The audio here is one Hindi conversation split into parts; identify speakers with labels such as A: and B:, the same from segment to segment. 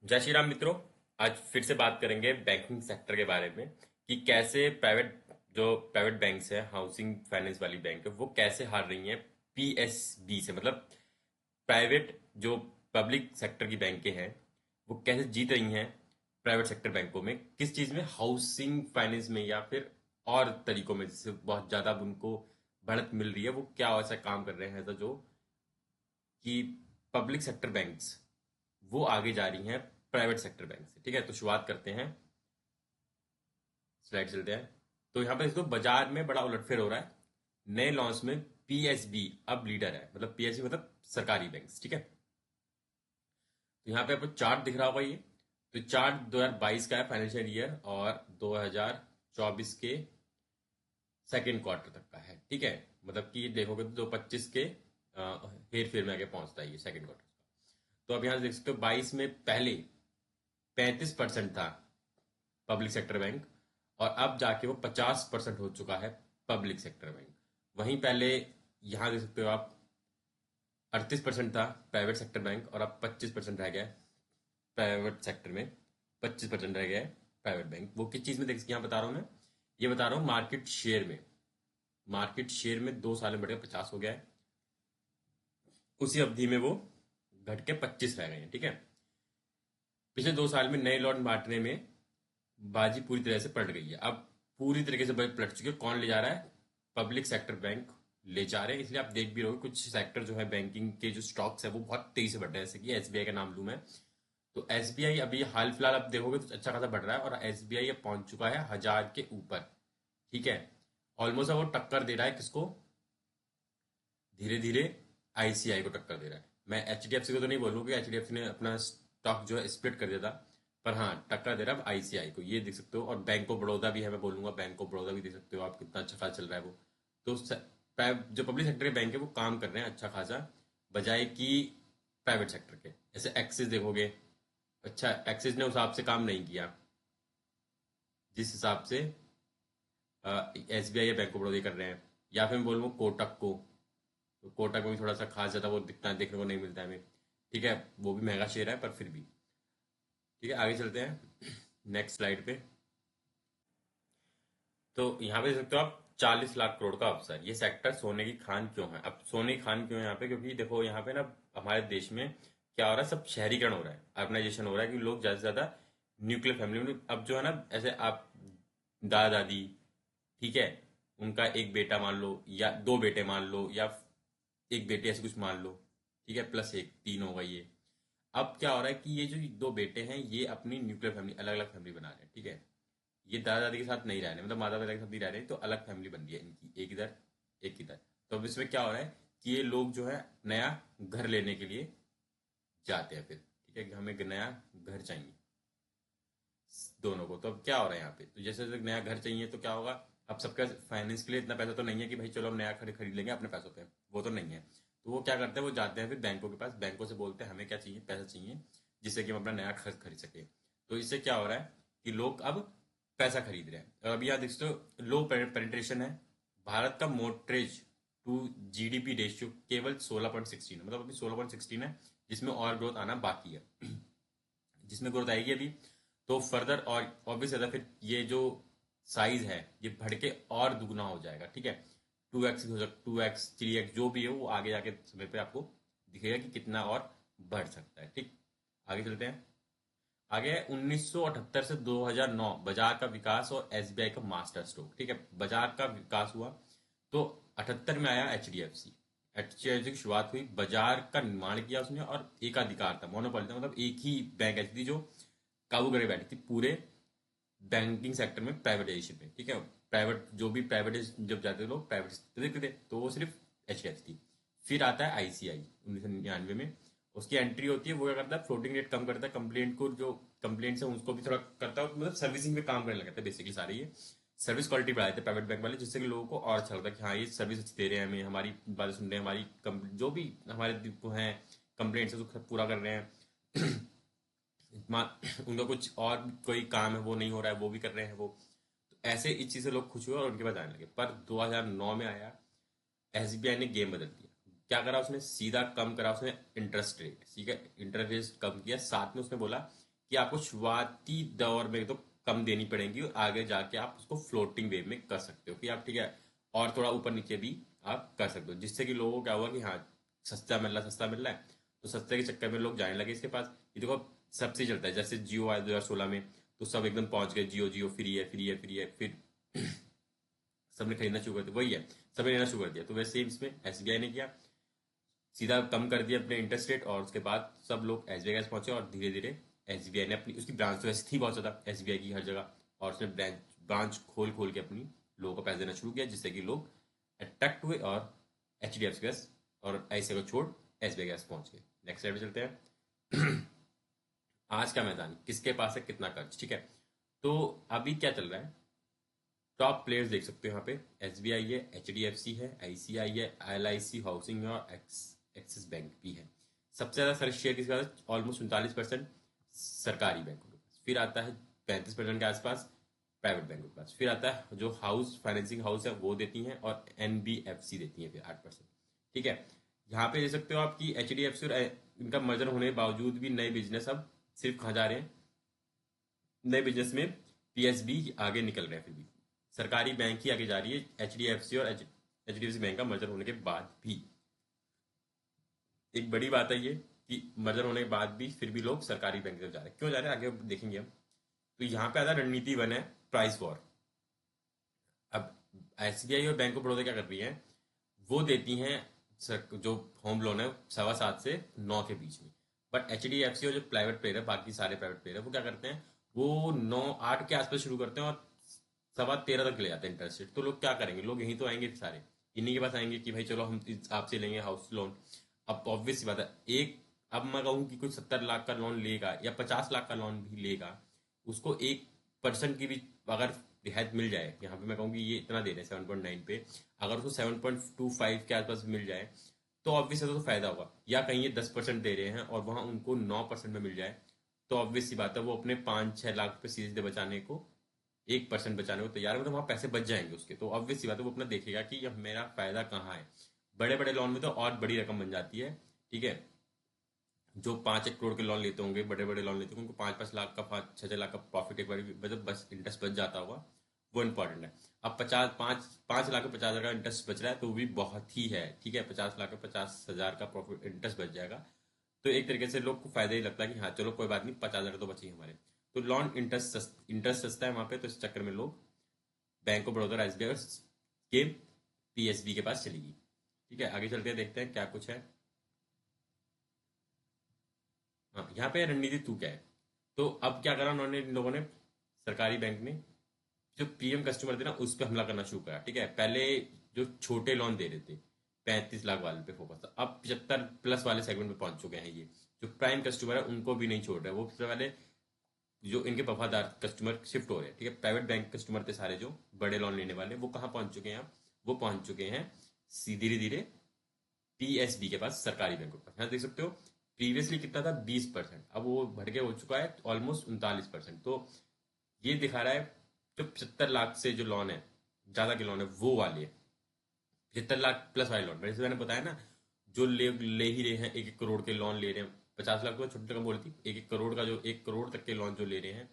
A: जय श्री राम मित्रों। आज फिर से बात करेंगे बैंकिंग सेक्टर के बारे में कि कैसे प्राइवेट बैंक्स है, हाउसिंग फाइनेंस वाली बैंक है, वो कैसे हार रही हैं पीएसबी से, मतलब प्राइवेट जो पब्लिक सेक्टर की बैंकें हैं वो कैसे जीत रही हैं प्राइवेट सेक्टर बैंकों में, किस चीज़ में, हाउसिंग फाइनेंस में या फिर और तरीकों में जिससे बहुत ज़्यादा उनको बढ़त मिल रही है। वो क्या ऐसा काम कर रहे हैं ऐसा जो कि पब्लिक सेक्टर बैंक्स वो आगे जा रही हैं प्राइवेट सेक्टर बैंक से। ठीक है, तो शुरुआत करते हैं, स्लाइड चलते हैं। तो यहाँ पे इसको बाजार में बड़ा उलटफेर हो रहा है। नए लॉन्च में पीएसबी अब लीडर है, मतलब पीएसबी मतलब सरकारी बैंक। ठीक है, तो यहाँ पे आपको चार्ट दिख रहा होगा ये। तो चार्ट 2022 का है फाइनेंशियल ईयर और 2024 के सेकेंड क्वार्टर तक का है। ठीक है, मतलब कि देखोगे तो 2025 के हेर फेर में आगे पहुंचता है ये सेकेंड क्वार्टर। तो अब यहाँ से देख सकते हो 22 में पहले 35% था पब्लिक सेक्टर बैंक, और अब जाके वो 50% हो चुका है पब्लिक सेक्टर बैंक। वहीं पहले यहाँ देख सकते हो आप 38% था प्राइवेट सेक्टर बैंक, और अब 25% रह गया है प्राइवेट सेक्टर में, 25% रह गया है प्राइवेट बैंक। वो किस चीज़ में देख यहाँ बता रहा हूँ मैं, ये बता रहा हूँ मार्केट शेयर में। मार्केट शेयर में 2 साल में बढ़कर 50 हो गया है, उसी अवधि में वो घट के 25 रह गए हैं। ठीक है, पिछले 2 साल में नए लॉट बांटने में बाजी पूरी तरह से पलट गई है। अब पूरी तरीके से पलट चुकी है। कौन ले जा रहा है? पब्लिक सेक्टर बैंक ले जा रहे हैं। इसलिए आप देख भी रहोगे कुछ सेक्टर जो है बैंकिंग के जो स्टॉक्स है वो बहुत तेजी से बढ़ रहे हैं। जैसे कि एसबीआई का नाम लूं मैं, तो एसबीआई अभी हाल फिलहाल आप देखोगे तो अच्छा खासा बढ़ रहा है, और एसबीआई अब पहुंच चुका है 1000 के ऊपर। ठीक है, ऑलमोस्ट अब वो टक्कर दे रहा है किसको? धीरे धीरे आईसीआई को टक्कर दे रहा है। मैं एचडीएफसी को तो नहीं बोलूंगा कि एचडीएफसी ने अपना स्टॉक जो है स्प्लिट कर दिया था, पर हाँ टक्कर दे रहा है अब आईसीआई को, ये देख सकते हो। और बैंक ऑफ बड़ौदा भी है, मैं बोलूंगा बैंक ऑफ बड़ौदा भी देख सकते हो आप, कितना अच्छा खासा चल रहा है वो। तो जो पब्लिक सेक्टर के बैंक है वो काम कर रहे हैं अच्छा खासा, बजाय कि प्राइवेट सेक्टर के। जैसे एक्सिस देखोगे, अच्छा एक्सिस ने उस हिसाब से काम नहीं किया जिस हिसाब से एसबीआई या बैंक ऑफ बड़ौदा कर रहे हैं। या फिर मैं बोलूँगा कोटक को, तो कोटक में भी थोड़ा सा खास ज़्यादा वो दिखता देखने को नहीं मिलता है हमें। ठीक है, वो भी महंगा शेयर है पर फिर भी। ठीक है, आगे चलते हैं नेक्स्ट स्लाइड पे। तो यहाँ पे देख सकते हो आप 40 लाख करोड़ का अवसर। ये सेक्टर सोने की खान क्यों है? अब सोने की खान क्यों है यहाँ पे? क्योंकि देखो यहाँ पे ना हमारे देश में क्या हो रहा है, सब शहरीकरण हो रहा है, अर्बनाइजेशन हो रहा है, कि लोग ज़्यादा से ज़्यादा न्यूक्लियर फैमिली में अब जो है ना, ऐसे आप दादा दादी, ठीक है, उनका एक बेटा मान लो या दो बेटे मान लो या एक बेटे, ऐसे कुछ मान लो। ठीक है, प्लस एक, तीन होगा ये। अब क्या हो रहा है कि ये जो दो बेटे हैं ये अपनी न्यूक्लियर फैमिली, अलग अलग फैमिली बना रहे हैं। ठीक है, ये दादा दादी के साथ नहीं रह रहे, मतलब माता पिता के साथ नहीं रह रहे, तो अलग फैमिली बन गई है इनकी, एक इधर एक इधर। तो अब इसमें क्या हो रहा है कि ये लोग जो है नया घर लेने के लिए जाते हैं फिर। ठीक है, कि हमें एक नया घर चाहिए दोनों को। तो अब क्या हो रहा है यहाँ पे, तो जैसे जैसे नया घर चाहिए तो क्या होगा, अब सबका फाइनेंस के लिए इतना पैसा तो नहीं है कि भाई चलो हम नया घर खरीद लेंगे अपने पैसों पे, वो तो नहीं है। तो वो क्या करते हैं, वो जाते हैं फिर बैंकों के पास, बैंकों से बोलते हैं हमें क्या चाहिए, पैसा चाहिए जिससे कि हम अपना नया घर खरीद सके। तो इससे क्या हो रहा है कि लोग अब पैसा खरीद रहे हैं। और अभी यहाँ देख सकते हो लो पेनिट्रेशन है। भारत का मोर्टगेज टू जीडीपी रेशियो केवल 16.16 है, मतलब अभी 16.16 है, जिसमें और ग्रोथ आना बाकी है। जिसमें ग्रोथ आएगी अभी तो फर्दर और ऑब्वियस है, फिर ये जो साइज है ये बढ़ के और दुगना हो जाएगा। ठीक है, 2x हो सकता, 2x 3x जो भी है वो आगे जाके समय पे आपको दिखेगा कि कितना और बढ़ सकता है। ठीक, आगे चलते हैं। आगे है 1978 से 2009 बाजार का विकास और एसबीआई का मास्टर स्ट्रोक। ठीक है, बाजार का विकास हुआ तो 78 में आया एचडीएफसी। एचडीएफसी की शुरुआत हुई, बाजार का निर्माण किया उसने, और एकाधिकार था, मोनोपोली था, मतलब एक ही बैंक ऐसी थी जो काबू करे बैठी थी पूरे बैंकिंग सेक्टर में, प्राइवेटाइजेशन में। ठीक है, प्राइवेट जो भी प्राइवेट जब जाते थे लोग प्राइवेट देखते थे, तो वो सिर्फ एचडीएफसी थी। फिर आता है आईसीआई 1999 में, उसकी एंट्री होती है। वो क्या करता है, फ्लोटिंग रेट कम करता है, कंप्लेंट को जो कंप्लेंट्स है उसको भी थोड़ा करता है, मतलब सर्विसिंग में काम करने लगता है बेसिकली सारे ये सर्विस क्वालिटी बढ़ाते हैं प्राइवेट बैंक वाले, जिससे कि लोगों को और अच्छा लगता है कि हाँ ये सर्विस अच्छी दे रहे हैं, हमें हमारी बातें सुन रहे हैं, हमारी जो भी हमारे हैं कंप्लेंट्स है उसको पूरा कर रहे हैं। उनका कुछ और कोई काम है वो नहीं हो रहा है, वो भी कर रहे हैं वो। तो ऐसे इस चीज़ से लोग खुश हुए और उनके पास आने लगे। पर 2009 में आया एसबीआई ने गेम बदल दिया। क्या करा उसने? सीधा कम करा उसने इंटरेस्ट रेट। ठीक है, इंटरेस्ट रेट कम किया, साथ में उसने बोला कि आपको शुरुआती दौर में तो कम देनी पड़ेगी और आगे जाके आप उसको फ्लोटिंग वे में कर सकते हो कि आप ठीक है और थोड़ा ऊपर नीचे भी आप कर सकते हो, जिससे कि लोगों को क्या हुआ कि हाँ सस्ता मिल रहा है, तो सस्ते के चक्कर में लोग जाने लगे इसके पास। ये देखो सबसे चलता है, जैसे जियो आया 2016 में तो सब एकदम पहुंच गए, जियो जियो फ्री है फ्री है फ्री है, फिर सबने खरीदना शुरू कर दिया, वही है, सबने लेना शुरू कर दिया। तो वैसे ही इसमें एसबीआई ने किया, सीधा कम कर दिया अपने इंटरेस्ट रेट, और उसके बाद सब लोग एसबीआई के पास पहुंचे और धीरे धीरे एसबीआई ने अपनी, उसकी ब्रांच तो ऐसी थी बहुत ज़्यादा एसबीआई की हर जगह, और उसने ब्रांच खोल खोल के अपनी लोगों को पैसे देना शुरू किया, जिससे कि लोग अट्रैक्ट हुए और एचडीएफसी के पास और ऐसे को छोड़ एसबीआई के पास पहुंच गए। नेक्स्ट स्लाइड पे चलते हैं। आज का मैदान किसके पास है, कितना कर्ज, ठीक है। तो अभी क्या चल रहा है, टॉप प्लेयर्स देख सकते हो यहाँ पे, एसबीआई है, एचडीएफसी है, आईसीआई है, एलआईसी हाउसिंग है और एक्सिस बैंक भी है। सबसे ज्यादा सर शेयर किसका है, ऑलमोस्ट 39% सरकारी बैंकों के पास, फिर आता है 35% के आसपास प्राइवेट बैंकों के पास, फिर आता है जो हाउस फाइनेंसिंग हाउस है वो देती हैं, और एनबीएफसी देती है फिर 8%, ठीक है। यहाँ पे देख सकते हो आपकी एचडीएफसी और इनका मर्जर होने के बावजूद भी नए बिजनेस अब सिर्फ कहाँ जा रहे हैं, नए बिजनेस में पीएसबी आगे निकल रहे हैं, फिर भी सरकारी बैंक ही आगे जा रही है एचडीएफसी और एचडीएफसी बैंक का मर्जर होने के बाद भी। एक बड़ी बात है ये कि मर्जर होने के बाद भी फिर भी लोग सरकारी बैंक की तरफ जा रहे हैं, क्यों जा रहे हैं आगे देखेंगे हम। तो यहाँ पे आता रणनीति वन है, प्राइस वॉर। अब एसबीआई और बैंक ऑफ बड़ौदा क्या कर रही है, वो देती हैं जो होम लोन है 7.25 से 9 के बीच में, but H D F C और जो प्राइवेट प्लेयर है, बाकी सारे प्राइवेट प्लेयर है, वो क्या करते हैं, वो 9-8 के आसपास शुरू करते हैं और 13.25 तक ले जाते हैं इंटरेस्ट रेट। तो लोग क्या करेंगे, लोग यहीं तो आएंगे सारे, इन्हीं के पास आएंगे कि भाई चलो हम आपसे लेंगे हाउस लोन। अब ऑब्वियस सी बात है, एक, अब मैं कहूँ कि कोई 70 लाख का लोन लेगा या 50 लाख का लोन भी लेगा, उसको 1% की भी अगर रियायत मिल जाए, यहाँ पे मैं कहूँ कि ये इतना दे रहे हैं 7.9 पे, अगर उसको 7.25 के आसपास मिल जाए तो ऑब्वियस है तो फायदा होगा। या कहीं ये 10% दे रहे हैं और वहां उनको 9% में मिल जाए, तो ऑब्वियस सी बात है वो अपने 5-6 लाख पे सीधे बचाने को, 1% बचाने को तैयार है, मतलब वहां पैसे बच जाएंगे उसके। तो ऑब्वियस सी बात है वो अपना देखेगा कि यह मेरा फायदा कहाँ है। बड़े बड़े लोन में तो और बड़ी रकम बन जाती है, ठीक है। जो 5-1 करोड़ के लोन लेते होंगे, बड़े बड़े लोन लेते होंगे, उनको 5-5 लाख का 5-6 लाख का प्रॉफिट एक बार मतलब बस इंटरेस्ट बच जाता होगा, वो इंपॉर्टेंट है। अब 5 लाख का 50,000 का इंटरेस्ट बच रहा है तो वो भी बहुत ही है, ठीक है। 50 लाख का 50,000 का प्रॉफिट इंटरेस्ट बच जाएगा, तो एक तरीके से लोग को फायदा ही लगता है कि हाँ चलो कोई बात नहीं, 50,000 तो बचे ही हमारे। तो लोन इंटरेस्ट सस्ता है वहां पे, तो इस चक्कर में लोग बैंक ऑफ बड़ौदा एसबीआई के पीएसबी के पास चलेगी, ठीक है। आगे चलते हैं, देखते हैं क्या कुछ है। हाँ, यहाँ पे रणनीति टू क्या है, तो अब क्या करा उन्होंने, इन लोगों ने, सरकारी बैंक ने जो प्रीमियम कस्टमर थे ना उस पर हमला करना शुरू करा, ठीक है। पहले जो छोटे लोन दे रहे थे 35 लाख वाले पे फोकस था, अब 75+ वाले सेगमेंट पे पहुंच चुके हैं ये। जो प्राइम कस्टमर है उनको भी नहीं छोड़ रहे, वो सबसे पहले जो इनके वफादार कस्टमर शिफ्ट हो रहे हैं, ठीक है। प्राइवेट बैंक कस्टमर थे सारे जो बड़े लोन लेने वाले, वो कहाँ पहुंच चुके हैं अब, वो पहुंच चुके हैं धीरे धीरे पीएसबी के पास, सरकारी बैंकों के पास। यहाँ देख सकते हो प्रीवियसली कितना था, 20%, अब वो बढ़ के हो चुका है ऑलमोस्ट 39%। तो ये दिखा रहा है जो 75 लाख से जो लोन है, ज्यादा के लोन है वो वाले, 75 लाख प्लस वाले लोन, जैसे मैंने बताया ना, जो ले ही रहे हैं 1-1 करोड़ के लोन ले रहे हैं, 50 लाख तो छोटी रकम बोलती, 1-1 करोड़ का जो 1 करोड़ तक के लोन जो ले रहे हैं,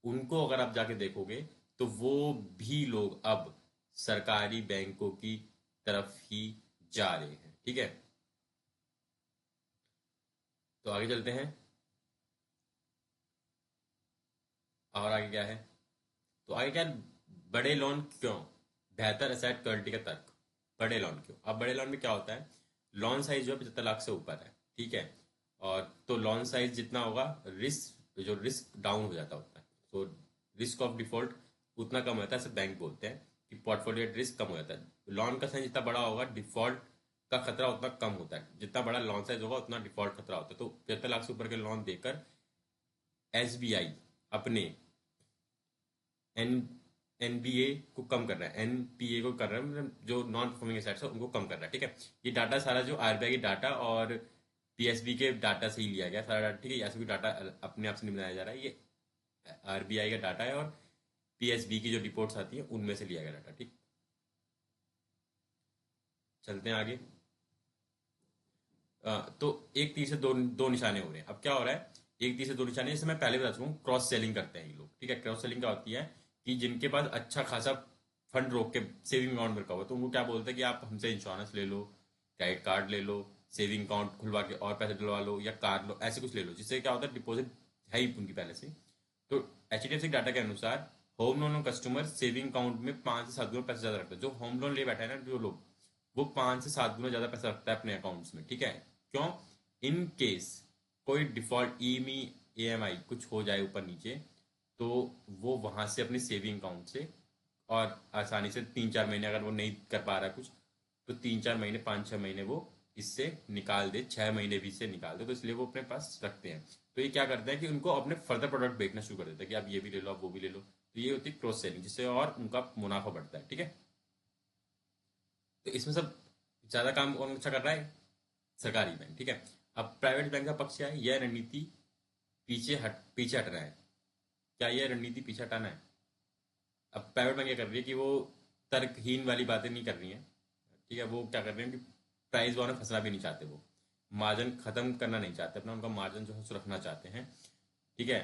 A: उनको अगर आप जाके देखोगे तो वो भी लोग अब सरकारी बैंकों की तरफ ही जा रहे हैं, ठीक है। तो आगे चलते हैं, और आगे क्या है, तो आगे क्या, बड़े लोन क्यों, बेहतर एसेट क्वालिटी का तर्क, बड़े लोन क्यों। अब बड़े लोन में क्या होता है, लोन साइज जो है 75 लाख से ऊपर है, ठीक है। और तो लोन साइज जितना होगा, रिस्क डाउन हो जाता होता है, तो रिस्क ऑफ डिफॉल्ट उतना कम होता है, ऐसे बैंक बोलते हैं कि पोर्टफोलियो रिस्क कम हो जाता है। लोन का साइज जितना बड़ा होगा, डिफॉल्ट का खतरा उतना कम होता है, जितना बड़ा लॉन साइज होगा उतना डिफॉल्ट खतरा होता है। तो 75 लाख से ऊपर के लोन देकर एसबीआई अपने एन एनबीए को कम कर रहा है, एनपीए को कर रहा है, मतलब जो नॉन परफॉर्मिंग एसेट्स है उनको कम कर रहा है, ठीक है। ये डाटा सारा जो आरबीआई की डाटा और पीएसबी के डाटा से ही लिया गया सारा डाटा, ठीक है। ऐसा कोई डाटा अपने आप से नहीं बनाया जा रहा है, ये आरबीआई का डाटा है और पीएसबी की जो रिपोर्ट्स आती है उनमें से लिया गया डाटा, ठीक। चलते हैं आगे। तो एक तीर से दो दो निशाने हो रहे हैं। अब क्या हो रहा है एक तीर से दो निशाने, जैसे मैं पहले बता चुका हूँ, क्रॉस सेलिंग करते हैं ये लोग, ठीक है। क्रॉस सेलिंग क्या होती है कि जिनके पास अच्छा खासा फंड रोक के सेविंग अकाउंट में रखा हुआ है, तो उनको क्या बोलते हैं कि आप हमसे इंश्योरेंस ले लो, क्रेडिट कार्ड ले लो, सेविंग अकाउंट खुलवा के और पैसे डलवा लो, या कार लो, ऐसे कुछ ले लो, जिससे क्या होता है डिपॉजिट है ही उनकी पहले से। तो HDFC डाटा के अनुसार home loan customer saving account में 5 से 7 गुना पैसे ज्यादा रखता है। जो होम लोन ले बैठा है ना जो लोग, वो 5 से 7 गुना ज्यादा पैसा रखता है अपने अकाउंट्स में, ठीक है। क्यों? इन केस कोई डिफॉल्ट EMI कुछ हो जाए ऊपर नीचे, तो वो वहां से अपनी सेविंग अकाउंट से और आसानी से 3-4 महीने, अगर वो नहीं कर पा रहा कुछ, तो 3-4 महीने 5-6 महीने वो इससे निकाल दे, 6 महीने भी इससे निकाल दे, तो इसलिए वो अपने पास रखते हैं। तो ये क्या करते हैं कि उनको अपने फर्दर प्रोडक्ट बेचना शुरू कर देते हैं कि आप ये भी ले लो, आप वो भी ले लो। तो ये होती है क्रॉस सेलिंग, जिससे और उनका मुनाफा बढ़ता है, ठीक है। तो इसमें सब ज्यादा काम कौन अच्छा कर रहा है? सरकारी बैंक, ठीक है। अब प्राइवेट बैंक का पक्ष क्या है? यह रणनीति पीछे हट रहा है। क्या यह रणनीति पीछे हटाना है? अब प्राइवेट बैंक क्या कर रही है कि वो तर्कहीन वाली बातें नहीं कर रही है, ठीक है। वो क्या कर रहे हैं कि प्राइस वॉर में फंसना भी नहीं चाहते, वो मार्जिन खत्म करना नहीं चाहते अपना, उनका मार्जिन जो है उसको रखना चाहते हैं, ठीक है।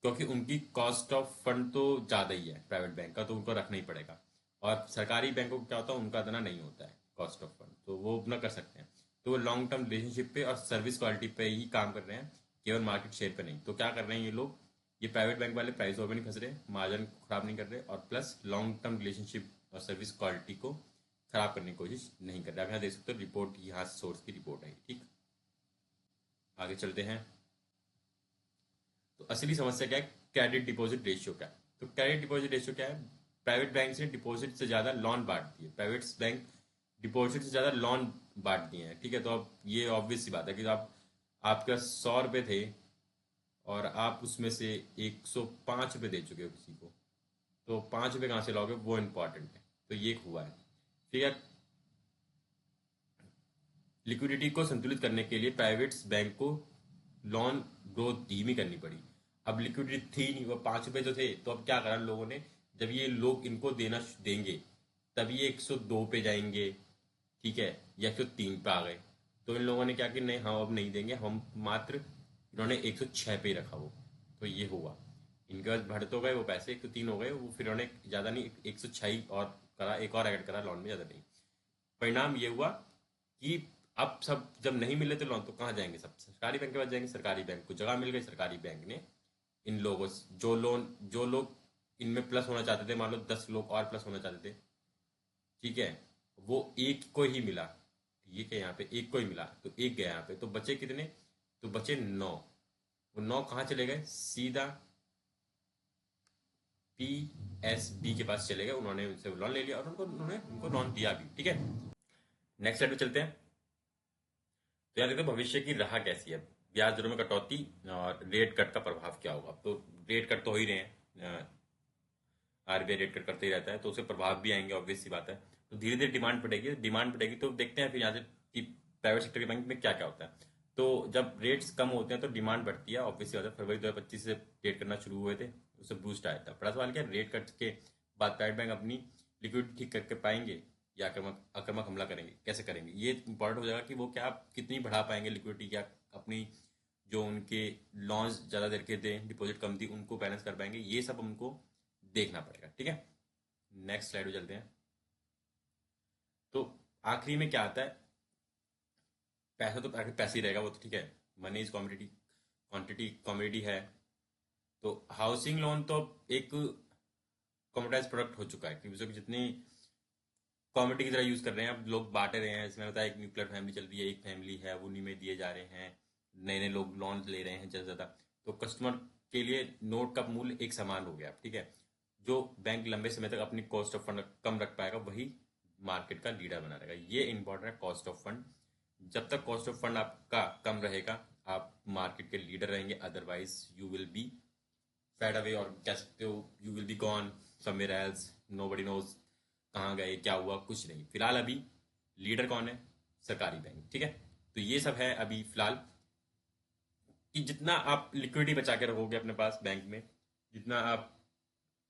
A: क्योंकि उनकी कॉस्ट ऑफ फंड तो ज़्यादा ही है प्राइवेट बैंक का, तो उनको रखना ही पड़ेगा। और सरकारी बैंकों को क्या होता है, उनका इतना नहीं होता है कॉस्ट ऑफ फंड, तो वो अपना कर सकते हैं। तो वो लॉन्ग टर्म रिलेशनशिप पे और सर्विस क्वालिटी पे ही काम कर रहे हैं, केवल मार्केट शेयर पे नहीं। तो क्या कर रहे हैं ये लोग, ये प्राइवेट बैंक वाले प्राइस वॉर में नहीं फंस रहे, मार्जिन खराब नहीं कर रहे, और प्लस लॉन्ग टर्म रिलेशनशिप और सर्विस क्वालिटी को खराब करने की कोशिश नहीं कर रहे। आप यहाँ देख सकते हो रिपोर्ट, यहाँ सोर्स की रिपोर्ट है, ठीक। आगे चलते हैं। तो असली समस्या क्या है? क्रेडिट डिपॉजिट रेशियो क्या है? तो क्रेडिट डिपॉजिट रेशियो क्या है? प्राइवेट बैंक से डिपॉजिट से ज्यादा लोन बांटती है, प्राइवेट बैंक डिपॉजिट से ज्यादा लोन बांटती हैं, ठीक है। तो अब ये ऑब्वियस सी बात है कि आप, आपके 100 रुपये थे और आप उसमें से 105 रुपये दे चुके हो किसी को, तो 5 रुपये कहाँ से लाओगे, वो इंपॉर्टेंट है। तो ये हुआ है, ठीक है। लिक्विडिटी को संतुलित करने के लिए प्राइवेट बैंक को लोन ग्रोथ धीमी करनी पड़ी। अब लिक्विडिटी थी नहीं, वो 5 रुपए तो थे, तो अब क्या करा लोगों ने, जब ये लोग इनको देना देंगे, तब ये 102 पे जाएंगे, ठीक है, या 103 पे आ गए। तो इन लोगों ने क्या कि नहीं, हम अब नहीं देंगे, हम मात्र, इन्होंने 106 पे ही रखा वो। तो ये हुआ, इनके पास बढ़ तो गए वो पैसे, 103 हो गए वो, फिर उन्होंने ज़्यादा नहीं 106 और करा, एक और ऐड करा लोन में, ज़्यादा नहीं। परिणाम ये हुआ कि अब सब जब नहीं मिले थे लोन, तो कहाँ जाएंगे, सब सरकारी बैंक के पास जाएंगे। सरकारी बैंक को जगह मिल गई, सरकारी बैंक ने इन लोगों से जो लोग इनमें प्लस होना चाहते थे, मान लो 10 लोग और प्लस होना चाहते थे, ठीक है, वो एक को ही मिला, ठीक है, यहाँ पे एक को ही मिला, तो एक गया यहाँ पे, तो बचे कितने? तो बचे 9। वो 9 कहाँ चले गए? सीधा PSB के पास चले गए, उन्होंने उनसे लोन ले लिया और उन्होंने उनको लोन दिया भी, ठीक है। नेक्स्ट स्लाइड पे चलते हैं। तो यार देखते हैं भविष्य की राह कैसी है। ब्याज दरों में कटौती और रेट कट का प्रभाव क्या होगा। अब तो रेट कट तो हो ही रहे हैं, RBI रेट कट करते ही रहता है, तो उसके प्रभाव भी आएंगे, ऑब्वियस सी बात है। तो धीरे धीरे डिमांड बढ़ेगी, तो देखते हैं फिर यहाँ से कि प्राइवेट सेक्टर के बैंक में क्या क्या होता है। तो जब रेट्स कम होते हैं तो डिमांड बढ़ती है, ऑब्वियस सी बात है। फरवरी 2025 से रेट करना शुरू हुए थे, उससे बूस्ट आया था। बड़ा सवाल क्या, रेट कट के बाद प्राइवेट बैंक अपनी लिक्विडिटी ठीक करके पाएंगे या आक्रामक आक्रामक हमला करेंगे, कैसे करेंगे, ये इंपॉर्टेंट हो जाएगा कि वो क्या कितनी बढ़ा पाएंगे लिक्विडिटी, क्या अपनी जो उनके लॉन्स ज़्यादा देर के थे, डिपॉजिट कम थी, उनको बैलेंस कर पाएंगे, ये सब हमको देखना पड़ेगा, ठीक है। नेक्स्ट स्लाइड पे चलते हैं। तो आखिरी में क्या आता है, पैसा तो आखिर पैसे ही रहेगा, वो तो ठीक है, money is commodity, quantity commodity है। तो हाउसिंग लोन तो एक कॉमोडाइज प्रोडक्ट हो चुका है, क्योंकि उसको जितनी कॉमोडिटी की तरह यूज कर रहे हैं, अब लोग बांटे रहे हैं। इसमें होता है एक न्यूक्लियर फैमिली चल रही है, एक फैमिली है, वो उन्हीं में दिए जा रहे हैं, नए नए लोग लोन ले रहे हैं ज़्यादा से ज़्यादा। तो कस्टमर के लिए नोट का मूल्य एक समान हो गया, ठीक है। जो बैंक लंबे समय तक अपनी कॉस्ट ऑफ फंड कम रख पाएगा, वही मार्केट का लीडर बना रहेगा। ये इंपॉर्टेंट है, कॉस्ट ऑफ फंड। जब तक कॉस्ट ऑफ फंड आपका कम रहेगा, आप मार्केट के लीडर रहेंगे, otherwise you will be fade away, और कह सकते हो you will be gone somewhere else, nobody knows कहाँ गए, क्या हुआ, कुछ नहीं। फिलहाल अभी लीडर कौन है? सरकारी बैंक, ठीक है। तो ये सब है अभी फिलहाल, कि जितना आप लिक्विडिटी बचा के रखोगे अपने पास बैंक में, जितना आप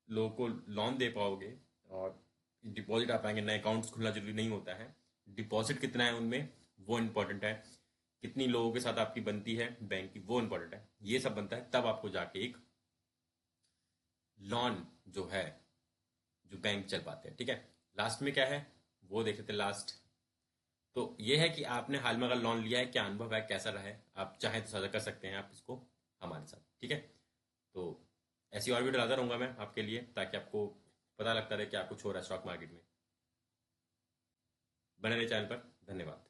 A: लोगों को लोन दे पाओगे और डिपॉजिट आ पाएंगे, नए अकाउंट्स खुलना जरूरी नहीं होता है, डिपॉजिट कितना है उनमें वो इम्पोर्टेंट है। कितनी लोगों के साथ आपकी बनती है बैंक की, वो इंपॉर्टेंट है। ये सब बनता है तब आपको जाके एक लोन जो है, जो बैंक चल पाते हैं, ठीक है। लास्ट में क्या है वो देख लेते हैं। लास्ट तो ये है कि आपने हाल में अगर लोन लिया है, क्या अनुभव है, कैसा रहा है, आप चाहें तो साझा कर सकते हैं आप इसको हमारे साथ, ठीक है। तो ऐसी और वीडियो लाता रहूंगा मैं आपके लिए, ताकि आपको पता लगता रहे क्या कुछ हो रहा है स्टॉक मार्केट में। बने रहे चैनल पर। धन्यवाद।